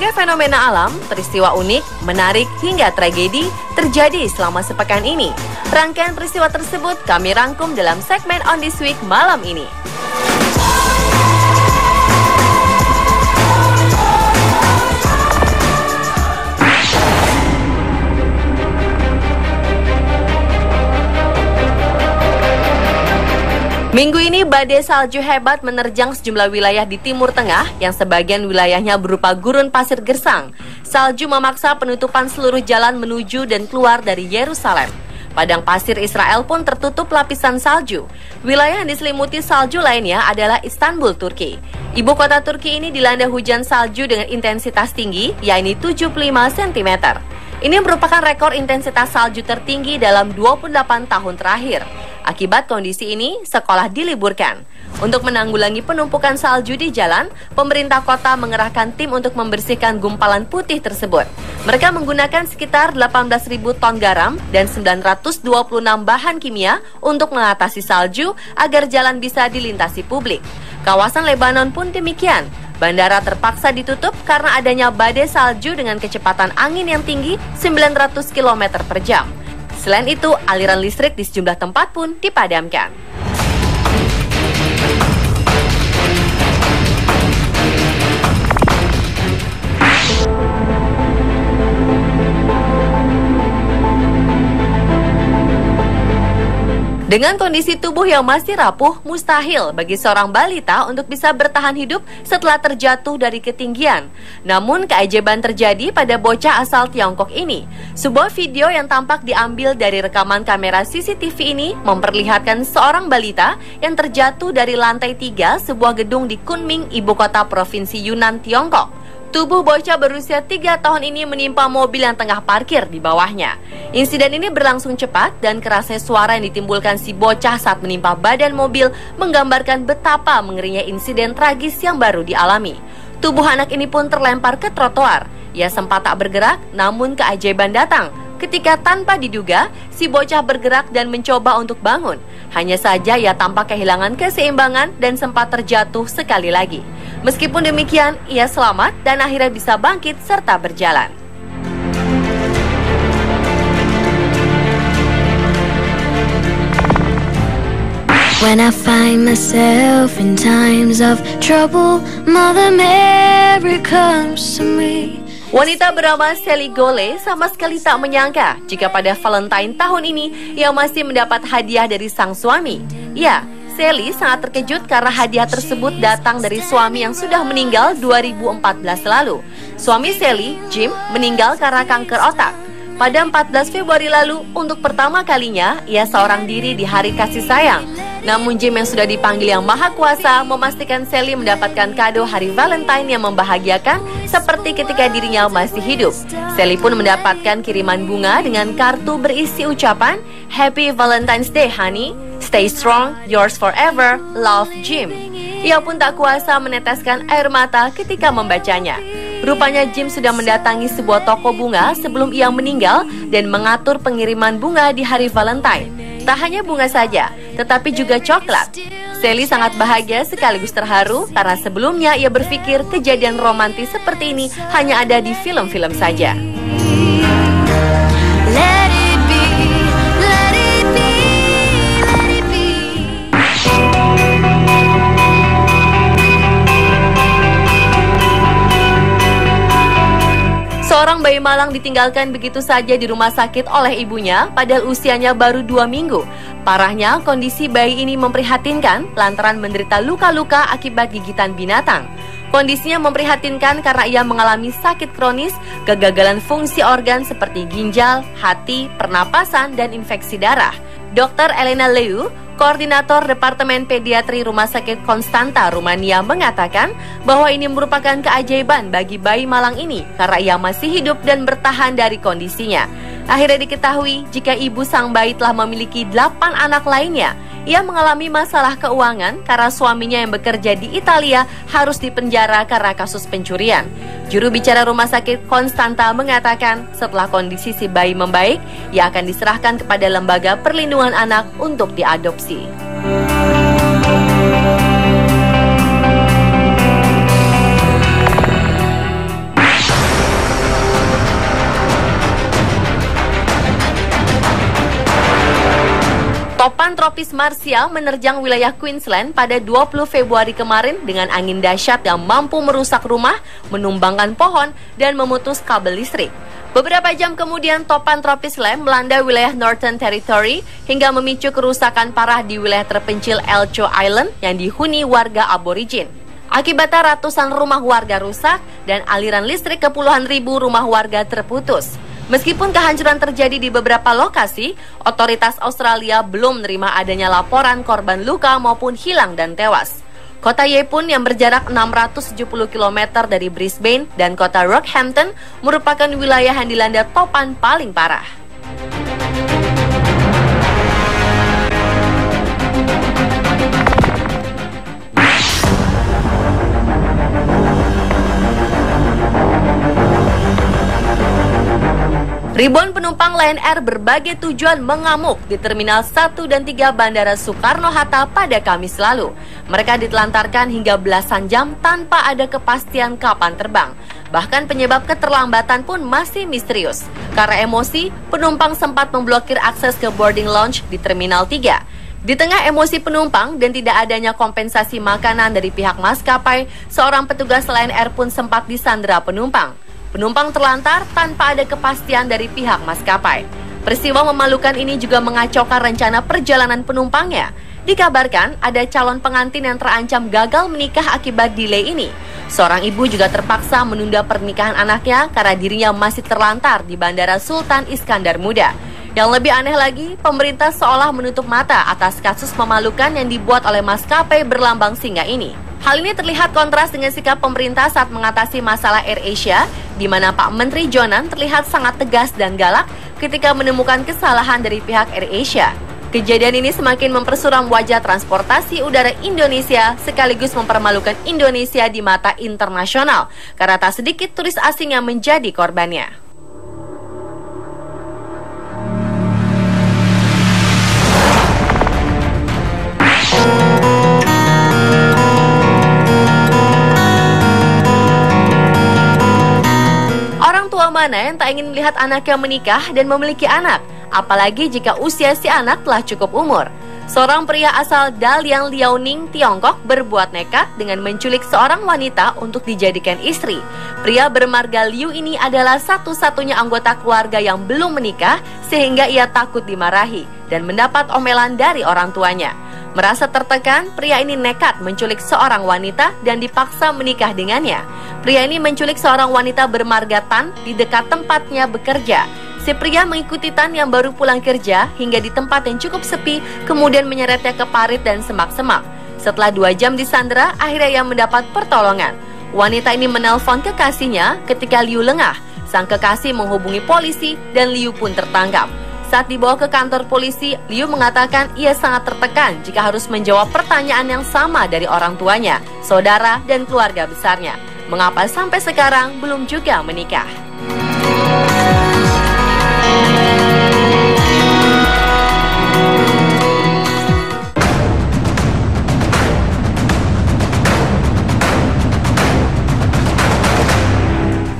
Berbagai fenomena alam, peristiwa unik, menarik, hingga tragedi terjadi selama sepekan ini. Rangkaian peristiwa tersebut kami rangkum dalam segmen On This Week malam ini. Minggu ini badai salju hebat menerjang sejumlah wilayah di Timur Tengah yang sebagian wilayahnya berupa gurun pasir gersang. Salju memaksa penutupan seluruh jalan menuju dan keluar dari Yerusalem. Padang pasir Israel pun tertutup lapisan salju. Wilayah yang diselimuti salju lainnya adalah Istanbul, Turki. Ibu kota Turki ini dilanda hujan salju dengan intensitas tinggi, yakni 75 cm. Ini merupakan rekor intensitas salju tertinggi dalam 28 tahun terakhir. Akibat kondisi ini, sekolah diliburkan. Untuk menanggulangi penumpukan salju di jalan, pemerintah kota mengerahkan tim untuk membersihkan gumpalan putih tersebut. Mereka menggunakan sekitar 18.000 ton garam dan 926 bahan kimia untuk mengatasi salju agar jalan bisa dilintasi publik. Kawasan Lebanon pun demikian. Bandara terpaksa ditutup karena adanya badai salju dengan kecepatan angin yang tinggi 900 km per jam. Selain itu, aliran listrik di sejumlah tempat pun dipadamkan. Dengan kondisi tubuh yang masih rapuh, mustahil bagi seorang balita untuk bisa bertahan hidup setelah terjatuh dari ketinggian. Namun, keajaiban terjadi pada bocah asal Tiongkok ini. Sebuah video yang tampak diambil dari rekaman kamera CCTV ini memperlihatkan seorang balita yang terjatuh dari lantai 3 sebuah gedung di Kunming, ibu kota provinsi Yunnan, Tiongkok. Tubuh bocah berusia 3 tahun ini menimpa mobil yang tengah parkir di bawahnya. Insiden ini berlangsung cepat dan kerasnya suara yang ditimbulkan si bocah saat menimpa badan mobil menggambarkan betapa mengerinya insiden tragis yang baru dialami. Tubuh anak ini pun terlempar ke trotoar. Ia sempat tak bergerak, namun keajaiban datang. Ketika tanpa diduga, si bocah bergerak dan mencoba untuk bangun. Hanya saja ia tampak kehilangan keseimbangan dan sempat terjatuh sekali lagi. Meskipun demikian, ia selamat dan akhirnya bisa bangkit serta berjalan. When I find myself in times of trouble, Mother Mary comes to me. Wanita bernama Sally Gole sama sekali tak menyangka jika pada Valentine tahun ini ia masih mendapat hadiah dari sang suami. Ya, Sally sangat terkejut karena hadiah tersebut datang dari suami yang sudah meninggal 2014 lalu. Suami Sally, Jim, meninggal karena kanker otak. Pada 14 Februari lalu, untuk pertama kalinya, ia seorang diri di hari kasih sayang. Namun Jim yang sudah dipanggil Yang Maha Kuasa memastikan Sally mendapatkan kado hari Valentine yang membahagiakan seperti ketika dirinya masih hidup. Sally pun mendapatkan kiriman bunga dengan kartu berisi ucapan Happy Valentine's Day, honey. Stay strong, yours forever, love, Jim. Ia pun tak kuasa meneteskan air mata ketika membacanya. Rupanya Jim sudah mendatangi sebuah toko bunga sebelum ia meninggal dan mengatur pengiriman bunga di hari Valentine. Tak hanya bunga saja, tetapi juga coklat. Sally sangat bahagia sekaligus terharu karena sebelumnya ia berpikir kejadian romantis seperti ini hanya ada di film-film saja. Seorang bayi malang ditinggalkan begitu saja di rumah sakit oleh ibunya padahal usianya baru 2 minggu. Parahnya, kondisi bayi ini memprihatinkan lantaran menderita luka-luka akibat gigitan binatang. Kondisinya memprihatinkan karena ia mengalami sakit kronis, kegagalan fungsi organ seperti ginjal, hati, pernapasan, dan infeksi darah. Dr. Elena Leu, Koordinator Departemen Pediatri Rumah Sakit Konstanta, Rumania, mengatakan bahwa ini merupakan keajaiban bagi bayi malang ini karena ia masih hidup dan bertahan dari kondisinya. Akhirnya diketahui jika ibu sang bayi telah memiliki 8 anak lainnya. Ia mengalami masalah keuangan karena suaminya yang bekerja di Italia harus dipenjara karena kasus pencurian. Juru bicara Rumah Sakit Konstanta mengatakan setelah kondisi si bayi membaik, ia akan diserahkan kepada Lembaga Perlindungan Anak untuk diadopsi. Topan tropis Marcia menerjang wilayah Queensland pada 20 Februari kemarin dengan angin dahsyat yang mampu merusak rumah, menumbangkan pohon, dan memutus kabel listrik. Beberapa jam kemudian, topan tropis Lem melanda wilayah Northern Territory hingga memicu kerusakan parah di wilayah terpencil Elcho Island yang dihuni warga aborigin. Akibatnya ratusan rumah warga rusak dan aliran listrik ke puluhan ribu rumah warga terputus. Meskipun kehancuran terjadi di beberapa lokasi, otoritas Australia belum menerima adanya laporan korban luka maupun hilang dan tewas. Kota Yepun yang berjarak 670 km dari Brisbane dan kota Rockhampton merupakan wilayah yang dilanda topan paling parah. Ribuan penumpang Lion Air berbagai tujuan mengamuk di Terminal 1 dan 3 Bandara Soekarno-Hatta pada Kamis lalu. Mereka ditelantarkan hingga belasan jam tanpa ada kepastian kapan terbang. Bahkan penyebab keterlambatan pun masih misterius. Karena emosi, penumpang sempat memblokir akses ke boarding lounge di Terminal 3. Di tengah emosi penumpang dan tidak adanya kompensasi makanan dari pihak maskapai, seorang petugas Lion Air pun sempat disandera penumpang. Penumpang terlantar tanpa ada kepastian dari pihak maskapai. Peristiwa memalukan ini juga mengacaukan rencana perjalanan penumpangnya. Dikabarkan ada calon pengantin yang terancam gagal menikah akibat delay ini. Seorang ibu juga terpaksa menunda pernikahan anaknya karena dirinya masih terlantar di Bandara Sultan Iskandar Muda. Yang lebih aneh lagi, pemerintah seolah menutup mata atas kasus memalukan yang dibuat oleh maskapai berlambang singa ini. Hal ini terlihat kontras dengan sikap pemerintah saat mengatasi masalah AirAsia, di mana Pak Menteri Jonan terlihat sangat tegas dan galak ketika menemukan kesalahan dari pihak AirAsia. Kejadian ini semakin mempersuram wajah transportasi udara Indonesia sekaligus mempermalukan Indonesia di mata internasional karena tak sedikit turis asing yang menjadi korbannya. Mana yang tak ingin melihat anaknya menikah dan memiliki anak, apalagi jika usia si anak telah cukup umur. Seorang pria asal Dalian Liaoning, Tiongkok berbuat nekat dengan menculik seorang wanita untuk dijadikan istri. Pria bermarga Liu ini adalah satu-satunya anggota keluarga yang belum menikah sehingga ia takut dimarahi dan mendapat omelan dari orang tuanya. Merasa tertekan, pria ini nekat menculik seorang wanita dan dipaksa menikah dengannya. Pria ini menculik seorang wanita bermarga Tan di dekat tempatnya bekerja. Si pria mengikuti Tan yang baru pulang kerja hingga di tempat yang cukup sepi, kemudian menyeretnya ke parit dan semak-semak. Setelah 2 jam disandera, akhirnya ia mendapat pertolongan. Wanita ini menelpon kekasihnya ketika Liu lengah. Sang kekasih menghubungi polisi dan Liu pun tertangkap. Saat dibawa ke kantor polisi, Liu mengatakan ia sangat tertekan jika harus menjawab pertanyaan yang sama dari orang tuanya, saudara, dan keluarga besarnya. Mengapa sampai sekarang belum juga menikah?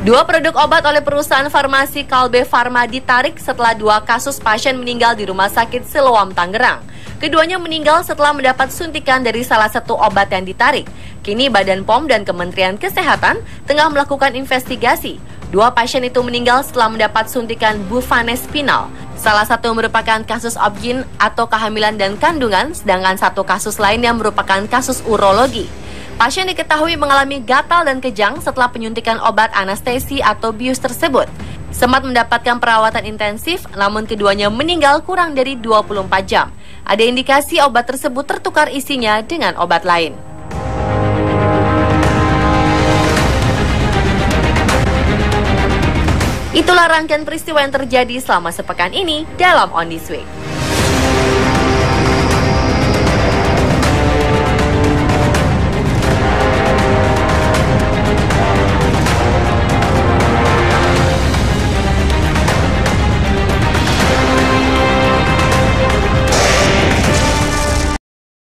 Dua produk obat oleh perusahaan farmasi Kalbe Farma ditarik setelah 2 kasus pasien meninggal di Rumah Sakit Siloam, Tangerang. Keduanya meninggal setelah mendapat suntikan dari salah satu obat yang ditarik. Kini Badan POM dan Kementerian Kesehatan tengah melakukan investigasi. 2 pasien itu meninggal setelah mendapat suntikan Buvanespinal. Salah satu merupakan kasus obgyn atau kehamilan dan kandungan, sedangkan satu kasus lainnya merupakan kasus urologi. Pasien diketahui mengalami gatal dan kejang setelah penyuntikan obat anestesi atau bius tersebut. Sempat mendapatkan perawatan intensif, namun keduanya meninggal kurang dari 24 jam. Ada indikasi obat tersebut tertukar isinya dengan obat lain. Itulah rangkaian peristiwa yang terjadi selama sepekan ini dalam On This Week.